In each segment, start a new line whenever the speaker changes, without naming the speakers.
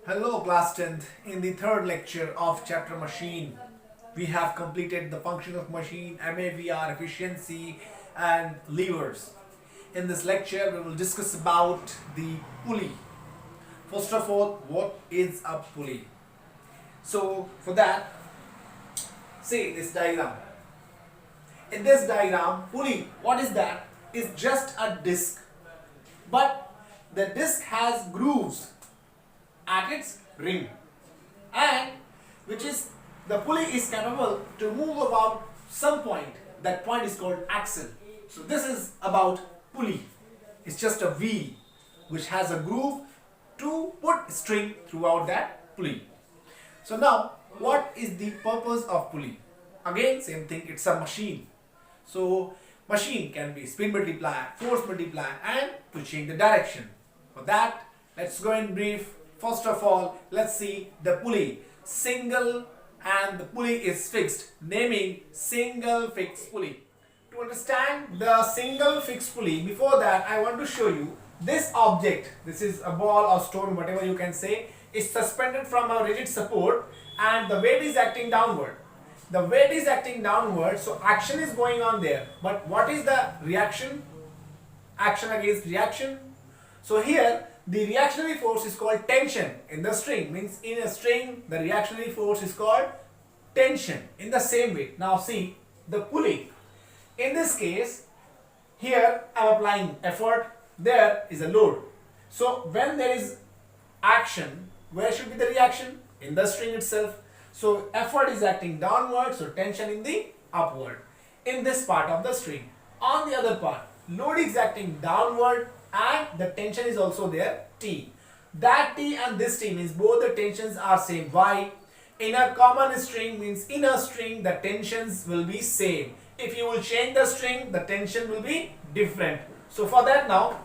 Hello class 10th. In the third lecture of chapter machine, we have completed the function of machine, MAVR, efficiency and levers. In this lecture, we will discuss about the pulley. First of all, what is a pulley? So for that, see this diagram. In this diagram, pulley, what is that? Is just a disc. But the disc has grooves at its ring, and which is the pulley is capable to move about some point. That point is called axle. So this is about pulley. It's just a V which has a groove to put string throughout that pulley. So now what is the purpose of pulley? Again, same thing, it's a machine. So machine can be speed multiplier, force multiplier, and to change the direction. For that, let's go in brief. First of all, let's see the pulley. Single, and the pulley is fixed, naming single fixed pulley. To understand the single fixed pulley, before that I want to show you this object. This is a ball or stone, whatever you can say, is suspended from a rigid support and the weight is acting downward. The weight is acting downward, so action is going on there. But what is the reaction? Action against reaction. So here the reactionary force is called tension in the string. Means in a string the reactionary force is called tension. In the same way, now see the pulley. In this case, here I am applying effort, there is a load. So when there is action, where should be the reaction? In the string itself. So effort is acting downward, so tension in the upward in this part of the string. On the other part, load is acting downward and the tension is also there, T. That T and this T means both the tensions are same. Why? In a common string means in a string the tensions will be same. If you will change the string, the tension will be different. So for that now,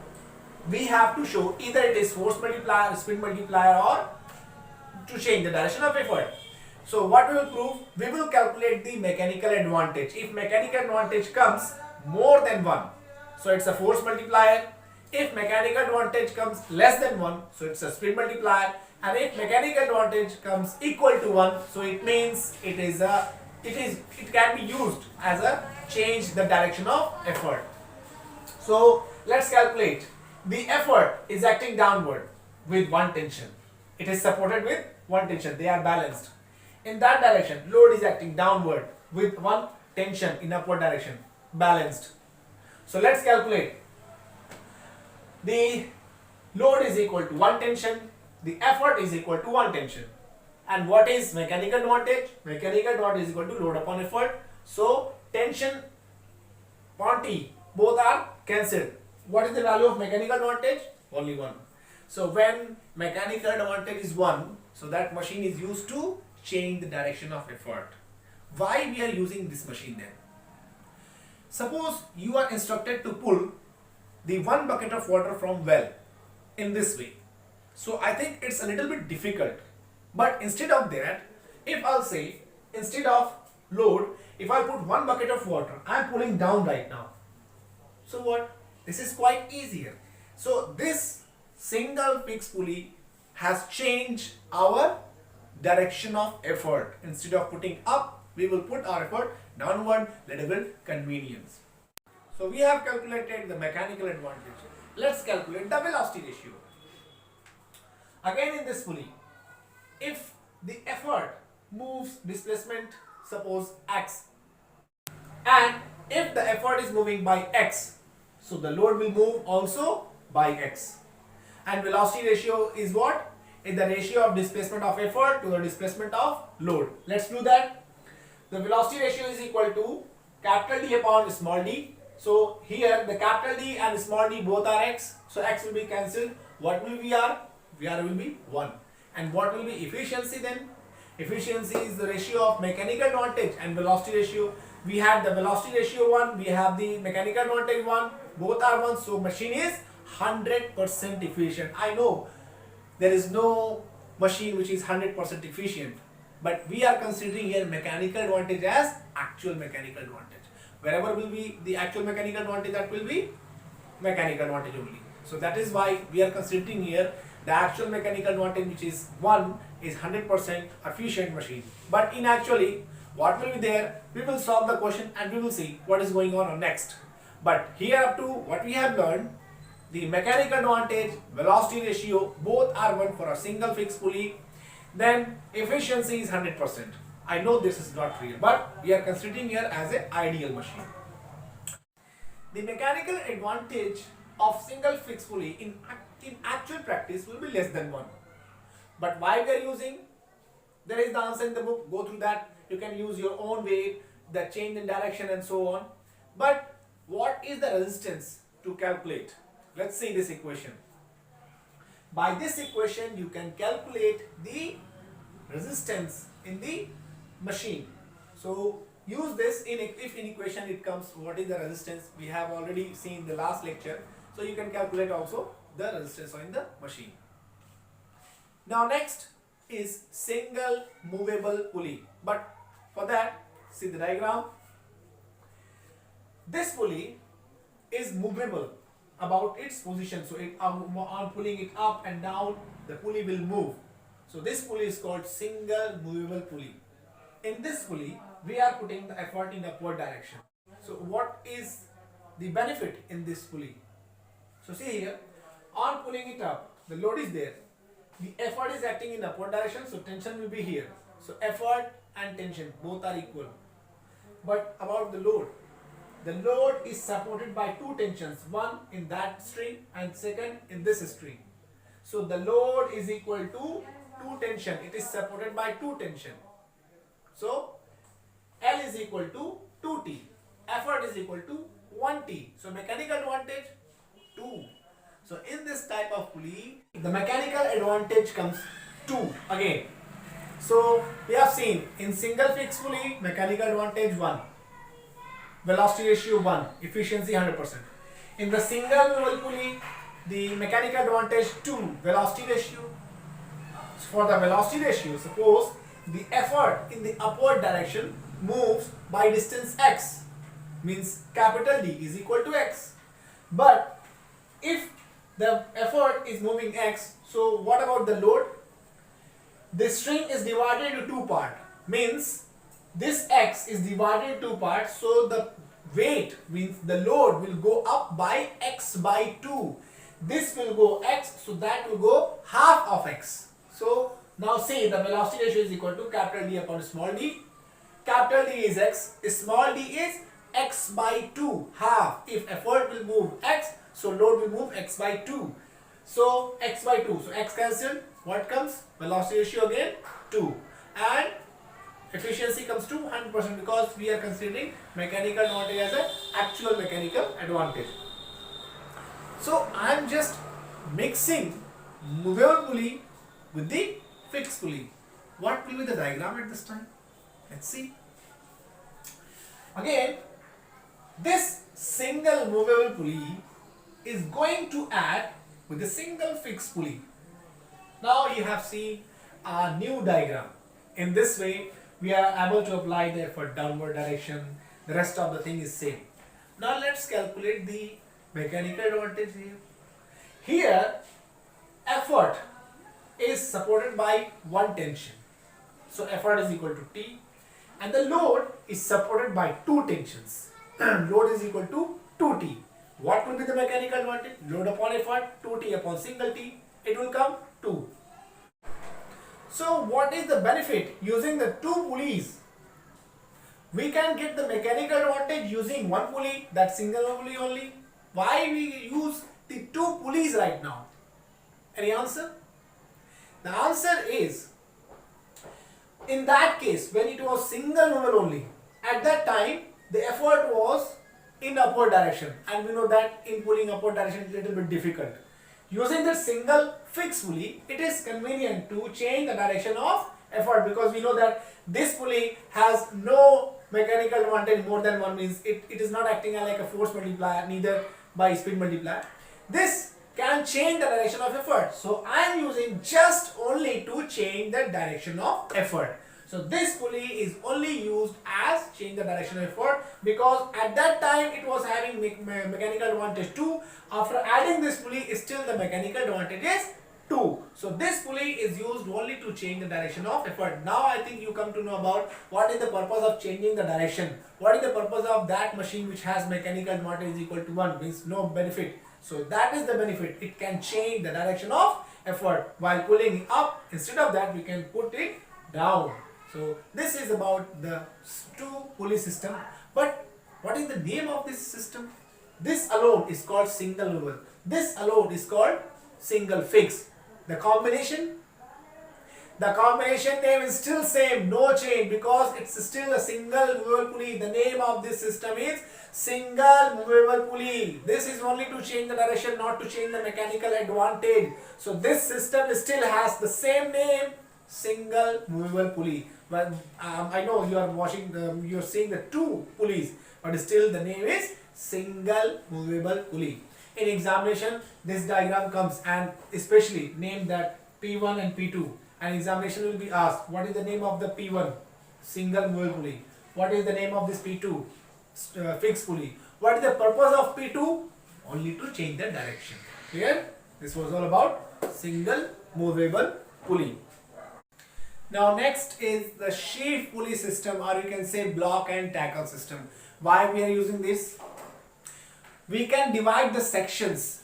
we have to show either it is force multiplier, speed multiplier, or to change the direction of effort. So what we will prove? We will calculate the mechanical advantage. If mechanical advantage comes more than 1, so it's a force multiplier. If mechanical advantage comes less than 1, so it's a speed multiplier. And if mechanical advantage comes equal to 1, so it means it can be used as a change the direction of effort. So let's calculate. The effort is acting downward with one tension. It is supported with one tension. They are balanced. In that direction, load is acting downward with one tension in upward direction, balanced. So let's calculate. The load is equal to one tension, the effort is equal to one tension. And what is mechanical advantage? Mechanical advantage is equal to load upon effort. So tension upon T, both are cancelled. What is the value of mechanical advantage? Only 1. So when mechanical advantage is 1, so that machine is used to change the direction of effort. Why we are using this machine then? Suppose you are instructed to pull the 1 bucket of water from well in this way. So I think it's a little bit difficult. But instead of that, if I'll say instead of load, if I put 1 bucket of water, I'm pulling down right now. So what? This is quite easier. So this single fixed pulley has changed our direction of effort. Instead of putting up, we will put our effort downward, little convenience. So we have calculated the mechanical advantage. Let's calculate the velocity ratio. Again in this pulley, if the effort moves displacement, suppose x, and if the effort is moving by x, so the load will move also by x. And velocity ratio is what? Is the ratio of displacement of effort to the displacement of load. Let's do that. The velocity ratio is equal to capital D upon small d. So here the capital D and small d both are x. So x will be cancelled. What will be R? VR will be 1. And what will be efficiency then? Efficiency is the ratio of mechanical advantage and velocity ratio. We had the velocity ratio 1, we have the mechanical advantage 1, both are 1. So machine is 100% efficient. I know there is no machine which is 100% efficient, but we are considering here mechanical advantage as actual mechanical advantage. Wherever will be the actual mechanical advantage, that will be mechanical advantage only. So that is why we are considering here The actual mechanical advantage, which is 1, is 100% efficient machine. But in actually, what will be there? We will solve the question and we will see what is going on next. But here up to what we have learned, the mechanical advantage, velocity ratio, both are 1 for a single fixed pulley. Then efficiency is 100%. I know this is not real, but we are considering here as an ideal machine. The mechanical advantage of single fixed pulley in actual practice will be less than 1. But why we are using? There is the answer in the book. Go through that. You can use your own weight, the change in direction and so on. But what is the resistance to calculate? Let's see this equation. By this equation, you can calculate the resistance in the machine. So use this if in equation it comes what is the resistance. We have already seen the last lecture. So you can calculate also the resistance in the machine. Now next is single movable pulley. But for that, see the diagram. This pulley is movable about its position. So on pulling it up and down, the pulley will move. So this pulley is called single movable pulley. In this pulley, we are putting the effort in upward direction. So what is the benefit in this pulley? So see here, on pulling it up, the load is there. The effort is acting in upward direction, so tension will be here. So effort and tension both are equal. But about the load is supported by two tensions, one in that string and second in this string. So the load is equal to two tension. It is supported by two tension. So L is equal to 2T. Effort is equal to 1T. So mechanical advantage 2. So in this type of pulley, the mechanical advantage comes 2 again. So we have seen in single fixed pulley, mechanical advantage 1. Velocity ratio 1, efficiency 100%. In the single movable pulley, the mechanical advantage 2, velocity ratio. So for the velocity ratio, suppose the effort in the upward direction moves by distance x, means capital D is equal to x. But if the effort is moving x, so what about the load? The string is divided into two parts, means this x is divided into two parts, so the weight means the load will go up by x by 2. This will go x, so that will go half of x. So now see the velocity ratio is equal to capital D upon small d. Capital D is x, small d is x by 2, half. If effort will move x, so load will move x by 2. So x by 2, so x cancelled. What comes? Velocity ratio again 2. And efficiency comes to 100% because we are considering mechanical advantage as an actual mechanical advantage. So I am just mixing movable pulley with the fixed pulley. What will be the diagram at this time? Let's see. Again, this single movable pulley is going to add with a single fixed pulley. Now you have seen a new diagram. In this way, we are able to apply the effort downward direction. The rest of the thing is same. Now let's calculate the mechanical advantage here. Here, effort is supported by one tension. So effort is equal to T. And the load is supported by two tensions. Load is equal to 2T. What will be the mechanical advantage? Load upon effort, 2T upon single T. It will come 2. So what is the benefit using the two pulleys? We can get the mechanical advantage using one pulley, that single pulley only. Why we use the two pulleys right now? Any answer? The answer is, in that case, when it was single movable only, at that time the effort was in upward direction, and we know that in pulling upward direction is a little bit difficult. Using the single fixed pulley, it is convenient to change the direction of effort because we know that this pulley has no mechanical advantage more than one, means it is not acting like a force multiplier, neither by speed multiplier. This can change the direction of effort. So I am using just only to change the direction of effort. So this pulley is only used as change the direction of effort because at that time it was having mechanical advantage 2. After adding this pulley, still the mechanical advantage is 2. So this pulley is used only to change the direction of effort. Now I think you come to know about what is the purpose of changing the direction. What is the purpose of that machine which has mechanical advantage is equal to 1, means no benefit. So that is the benefit. It can change the direction of effort. While pulling up, instead of that we can put it down. So this is about the 2 pulley system. But what is the name of this system? This alone is called single movable. This alone is called single fix. The combination name is still same, no change, because it's still a single movable pulley. The name of this system is single movable pulley. This is only to change the direction, not to change the mechanical advantage. So this system still has the same name, single movable pulley. But I know you are you are seeing the 2 pulleys, but still the name is single movable pulley. In examination, this diagram comes, and especially name that P1 and P2. And examination will be asked, what is the name of the P1? Single movable pulley. What is the name of this P2? Fixed pulley. What is the purpose of P2? Only to change the direction. Clear? This was all about single movable pulley. Now next is the sheave pulley system, or you can say block and tackle system. Why we are using this? We can divide the sections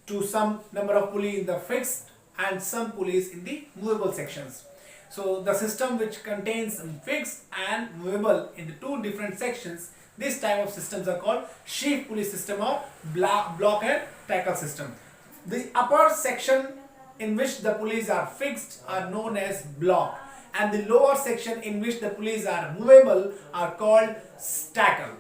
to some number of pulleys in the fixed and some pulleys in the movable sections. So the system which contains fixed and movable in the 2 different sections, this type of systems are called sheave pulley system or block and tackle system. The upper section in which the pulleys are fixed are known as block, and the lower section in which the pulleys are movable are called tackle.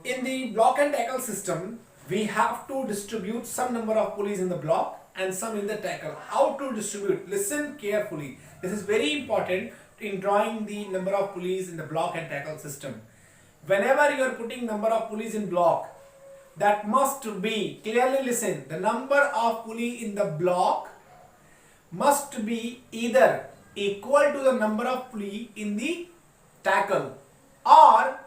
In the block and tackle system, we have to distribute some number of pulleys in the block and some in the tackle. How to distribute? Listen carefully. This is very important in drawing the number of pulleys in the block and tackle system. Whenever you are putting number of pulleys in block, that must be, clearly listen, the number of pulley in the block must be either equal to the number of pulley in the tackle, or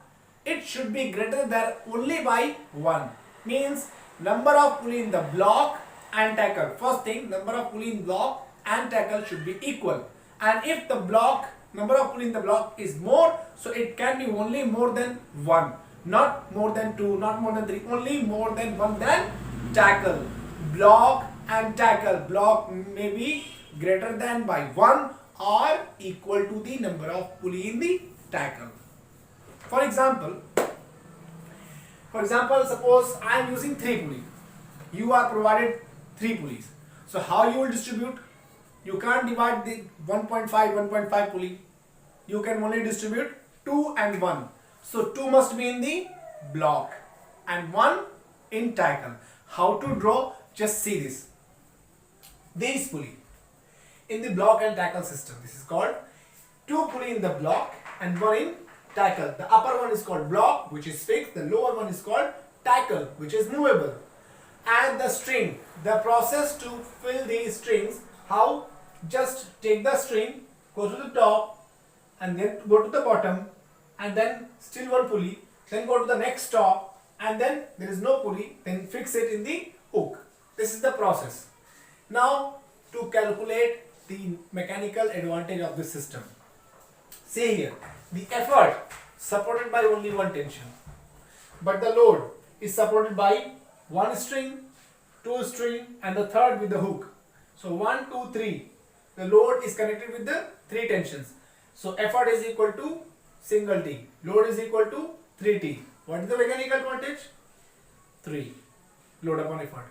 it should be greater than only by 1. Means number of pulley in the block and tackle. First thing, number of pulley in block and tackle should be equal. And if the block, number of pulley in the block is more, so it can be only more than 1. Not more than 2, not more than 3, only more than 1 than tackle. Block and tackle. Block may be greater than by 1 or equal to the number of pulley in the tackle. For example, suppose I am using 3 pulleys. You are provided 3 pulleys. So how you will distribute? You can't divide the 1.5 pulley. You can only distribute 2 and 1. So 2 must be in the block and 1 in tackle. How to draw? Just see this. These pulley in the block and tackle system. This is called 2 pulley in the block and 1 in tackle. The upper one is called block, which is fixed. The lower one is called tackle, which is movable. And the string, the process to fill these strings, how? Just take the string, go to the top and then go to the bottom, and then still 1 pulley, then go to the next top, and then there is no pulley, then fix it in the hook. This is the process. Now to calculate the mechanical advantage of this system. See here, the effort supported by only 1 tension, but the load is supported by 1 string, 2 string, and the third with the hook. So 1, 2, 3. The load is connected with the 3 tensions. So effort is equal to single T. Load is equal to 3T. What is the mechanical advantage? 3. Load upon effort.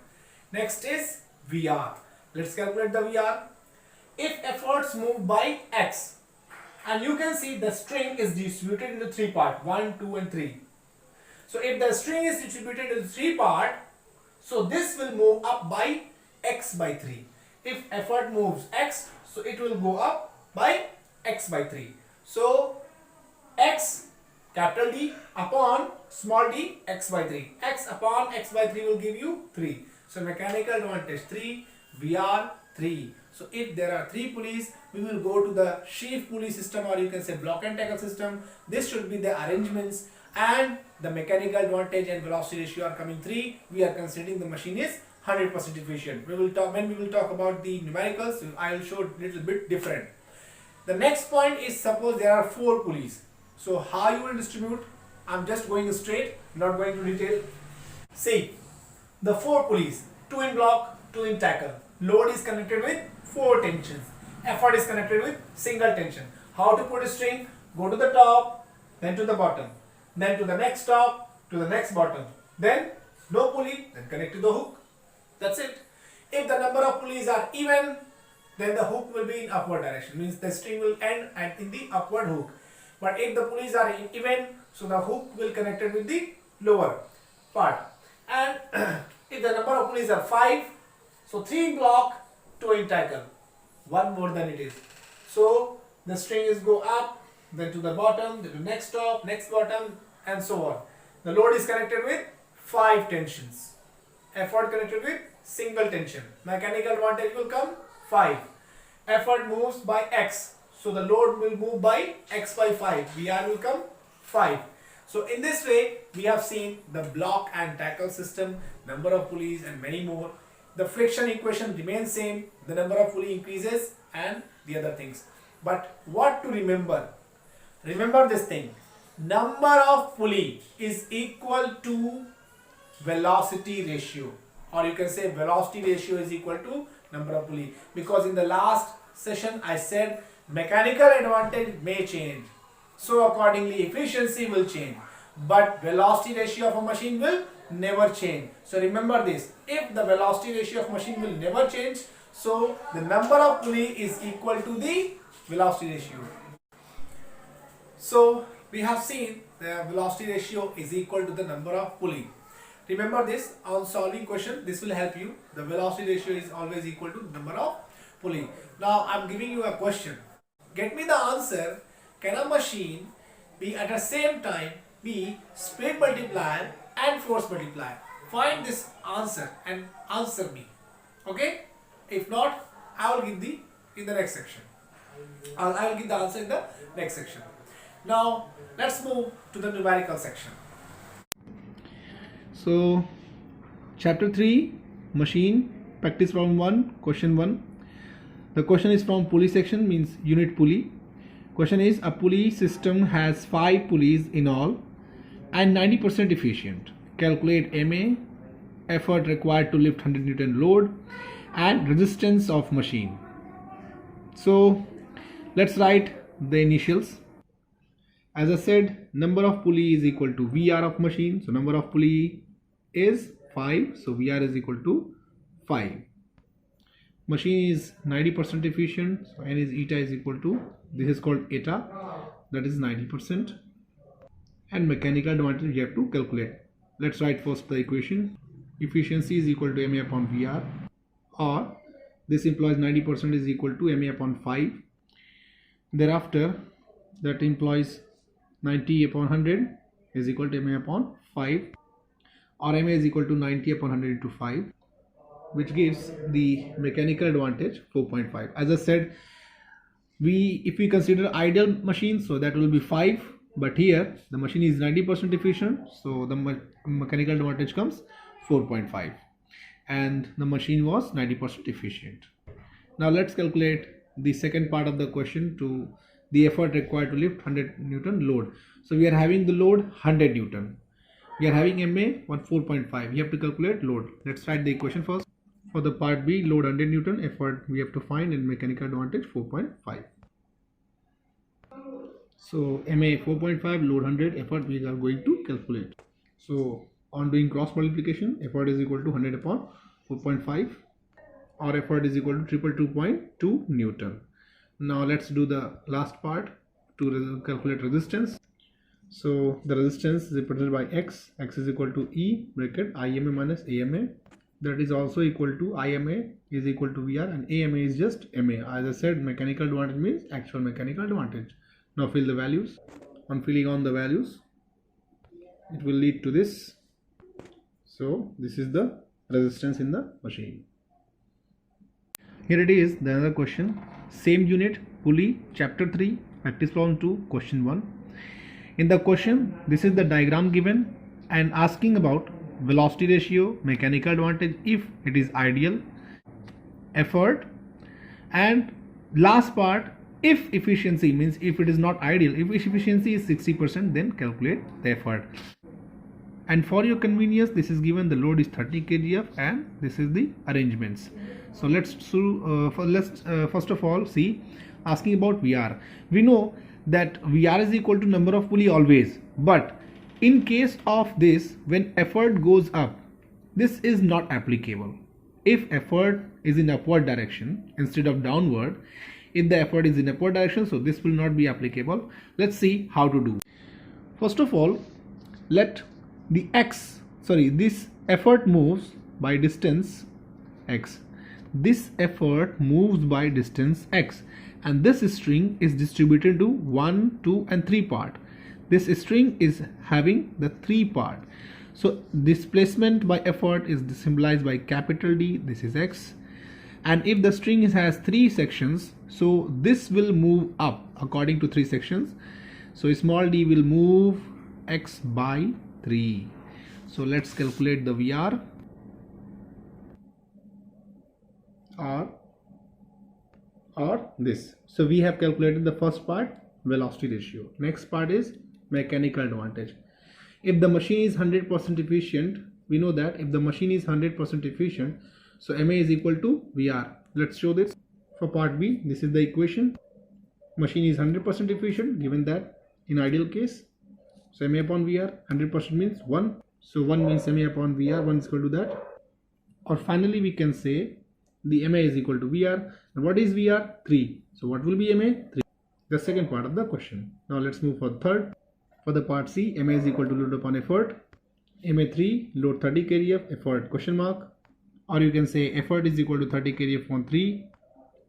Next is VR. Let's calculate the VR. If efforts move by X, and you can see the string is distributed into 3 parts, 1, 2 and 3. So if the string is distributed into 3 parts, so this will move up by X by 3. If effort moves X, so it will go up by X by 3. So X, capital D upon small d, X by 3. X upon X by 3 will give you 3. So mechanical advantage 3, VR 3. So if there are 3 pulleys, we will go to the sheave pulley system, or you can say block and tackle system. This should be the arrangements, and the mechanical advantage and velocity ratio are coming 3. We are considering the machine is 100% efficient. When we will talk about the numericals, I will show a little bit different. The next point is, suppose there are 4 pulleys. So how you will distribute? I'm just going straight, not going to detail. See, the 4 pulleys, 2 in block, 2 in tackle. Load is connected with 4 tensions. Effort is connected with single tension. How to put a string? Go to the top, then to the bottom, then to the next top, to the next bottom. Then no pulley, then connect to the hook. That's it. If the number of pulleys are even, then the hook will be in upward direction. Means the string will end in the upward hook. But if the pulleys are even, so the hook will connected with the lower part. And if the number of pulleys are 5, so 3 in block, 2 in tackle. 1 more than it is. So the string is go up, then to the bottom, then to next top, next bottom, and so on. The load is connected with 5 tensions. Effort connected with single tension. Mechanical advantage will come 5. Effort moves by X. So the load will move by X by 5. VR will come 5. So in this way, we have seen the block and tackle system, number of pulleys and many more. The friction equation remains same. The number of pulley increases and the other things. But what to remember? Remember this thing. Number of pulley is equal to velocity ratio, or you can say velocity ratio is equal to number of pulley, because in the last session I said mechanical advantage may change, so accordingly efficiency will change, but velocity ratio of a machine will never change. So remember this, if the velocity ratio of machine will never change, so the number of pulley is equal to the velocity ratio. So we have seen the velocity ratio is equal to the number of pulley. Remember this on solving question, this will help you. The velocity ratio is always equal to the number of pulley. Now I am giving you a question. Get me the answer. Can a machine be at the same time be speed multiplier and force multiplier? Find this answer and answer me. Okay? If not, I will give in the next section. I will give the answer in the next section. Now let's move to the numerical section.
So, chapter 3, machine, practice problem 1, question 1. The question is from pulley section, means unit pulley. Question is, a pulley system has 5 pulleys in all and 90% efficient. Calculate MA, effort required to lift 100 Newton load, and resistance of machine. So, let's write the initials. As I said, number of pulley is equal to VR of machine. So number of pulley is 5. So VR is equal to 5. Machine is 90% efficient. So N is eta is equal to, this is called eta, that is 90%. And mechanical advantage you have to calculate. Let's write first the equation. Efficiency is equal to MA upon VR, or this implies 90% is equal to MA upon 5. Thereafter, that implies 90 upon 100 is equal to MA upon 5, or MA is equal to 90 upon 100 into 5, which gives the mechanical advantage 4.5. As I said, if we consider ideal machine, so that will be 5, but here the machine is 90% efficient, so the mechanical advantage comes 4.5, and the machine was 90% efficient. Now let's calculate the second part of the question, to the effort required to lift 100 Newton load. So we are having the load 100 Newton. We are having MA 4.5. You have to calculate load. Let's write the equation first. For the part B, load 100 Newton, effort we have to find, and mechanical advantage 4.5. So MA 4.5, load 100, effort we are going to calculate. So on doing cross multiplication, effort is equal to 100 upon 4.5, or effort is equal to 222.2 Newton. Now let's do the last part to calculate resistance. So the resistance is represented by X. X is equal to E bracket IMA minus AMA. That is also equal to IMA is equal to VR, and AMA is just MA. As I said, mechanical advantage means actual mechanical advantage. Now fill the values. On filling on the values, it will lead to this. So this is the resistance in the machine. Here it is, the another question. Same unit, pulley, chapter 3, practice problem 2, question 1. In the question, this is the diagram given and asking about velocity ratio, mechanical advantage if it is ideal, effort, and last part, if efficiency, means if it is not ideal, if efficiency is 60%, then calculate the effort. And for your convenience, this is given, the load is 30 kgf and this is the arrangements. So let's first of all see, asking about VR. We know that VR is equal to number of pulley always, but in case of this, when effort goes up, this is not applicable. If effort is in upward direction instead of downward, if the effort is in upward direction, so this will not be applicable. Let's see how to do. First of all, let the this effort moves by distance x. This effort moves by distance x, and this string is distributed to 1, 2 and 3 part. This string is having the 3 part. So displacement by effort is symbolized by capital D, this is x. And if the string has 3 sections, so this will move up according to 3 sections. So small d will move x by 3. So let's calculate the VR or this. So we have calculated the first part, velocity ratio. Next part is mechanical advantage. If the machine is 100% efficient, we know that if the machine is 100% efficient, so MA is equal to VR. Let's show this. For part B, this is the equation. Machine is 100% efficient, given that in ideal case, so MA upon VR, 100% means 1. So 1 means MA upon VR, 1 is equal to that. Or finally we can say the MA is equal to VR. And what is VR? 3. So what will be MA? 3. The second part of the question. Now let's move for the third. For the part C, MA is equal to load upon effort. MA 3, load 30 kgf, effort question mark. Or you can say effort is equal to 30 kgf on 3.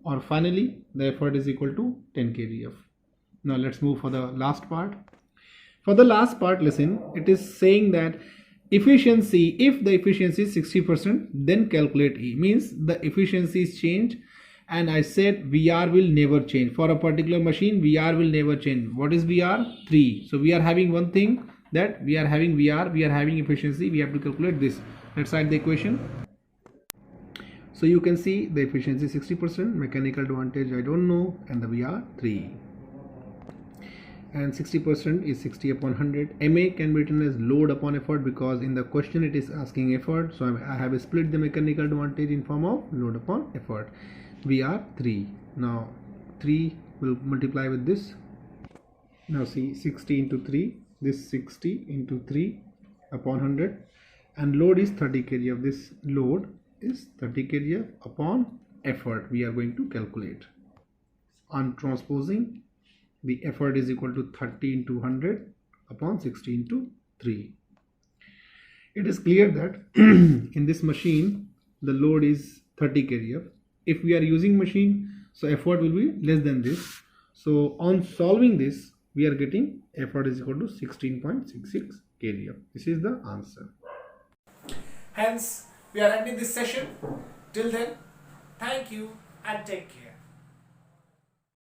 Or finally the effort is equal to 10 kgf. Now let's move for the last part. For the last part, listen, it is saying that efficiency, if the efficiency is 60%, then calculate E. Means the efficiency is changed, and I said VR will never change. For a particular machine, VR will never change. What is VR? 3. So we are having one thing, that we are having VR, we are having efficiency, we have to calculate this. Let's write the equation. So you can see the efficiency 60%, mechanical advantage I don't know, and the VR 3. And 60% is 60 upon 100. MA can be written as load upon effort, because in the question it is asking effort. So I have split the mechanical advantage in form of load upon effort. VR 3. Now 3 will multiply with this. Now see, 60 into 3. This 60 into 3 upon 100. And load is 30 kgf. This load is 30 kgf upon effort. We are going to calculate. On transposing, the effort is equal to 30 into 100 upon 60 into 3. It is clear that in this machine the load is 30 kgf. If we are using machine, so effort will be less than this. So on solving this, we are getting effort is equal to 16.66 kgf. This is the answer.
Hence, we are ending this session. Till then, thank you and take care.